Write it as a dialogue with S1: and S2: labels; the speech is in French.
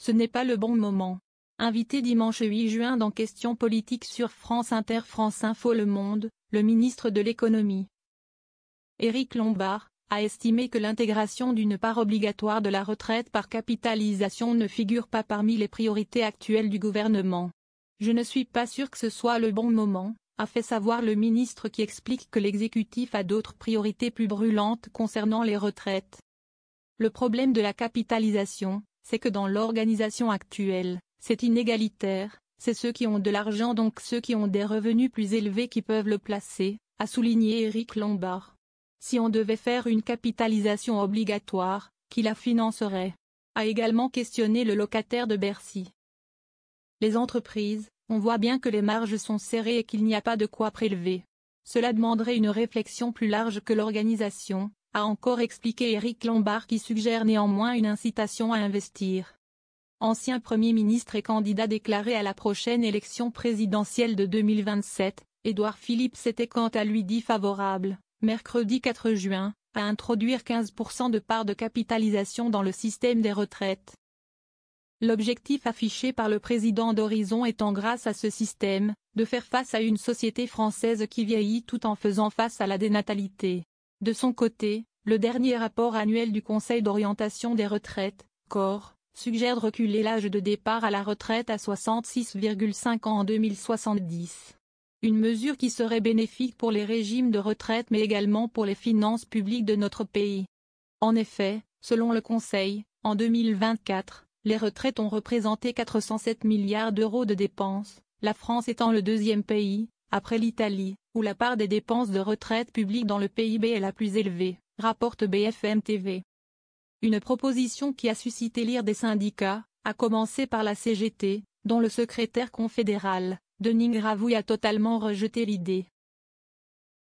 S1: ce n'est pas le bon moment. Invité dimanche 8 juin dans Questions politiques sur France Inter, France Info, Le Monde, le ministre de l'Économie, Éric Lombard, a estimé que l'intégration d'une part obligatoire de la retraite par capitalisation ne figure pas parmi les priorités actuelles du gouvernement. Je ne suis pas sûr que ce soit le bon moment, a fait savoir le ministre, qui explique que l'exécutif a d'autres priorités plus brûlantes concernant les retraites. Le problème de la capitalisation, c'est que dans l'organisation actuelle, c'est inégalitaire, c'est ceux qui ont de l'argent, donc ceux qui ont des revenus plus élevés, qui peuvent le placer, a souligné Éric Lombard. Si on devait faire une capitalisation obligatoire, qui la financerait? A également questionné le locataire de Bercy. Les entreprises, on voit bien que les marges sont serrées et qu'il n'y a pas de quoi prélever. Cela demanderait une réflexion plus large que l'organisation, a encore expliqué Éric Lombard, qui suggère néanmoins une incitation à investir. Ancien Premier ministre et candidat déclaré à la prochaine élection présidentielle de 2027, Édouard Philippe s'était quant à lui dit favorable, mercredi 4 juin, à introduire 15% de part de capitalisation dans le système des retraites. L'objectif affiché par le président d'Horizon étant, grâce à ce système, de faire face à une société française qui vieillit tout en faisant face à la dénatalité. De son côté, le dernier rapport annuel du Conseil d'orientation des retraites, COR, suggère de reculer l'âge de départ à la retraite à 66,5 ans en 2070. Une mesure qui serait bénéfique pour les régimes de retraite mais également pour les finances publiques de notre pays. En effet, selon le Conseil, en 2024, les retraites ont représenté 407 milliards d'euros de dépenses, la France étant le deuxième pays, après l'Italie, où la part des dépenses de retraite publique dans le PIB est la plus élevée, rapporte BFM TV. Une proposition qui a suscité l'ire des syndicats, à commencer par la CGT, dont le secrétaire confédéral, Denis Gravouille, a totalement rejeté l'idée.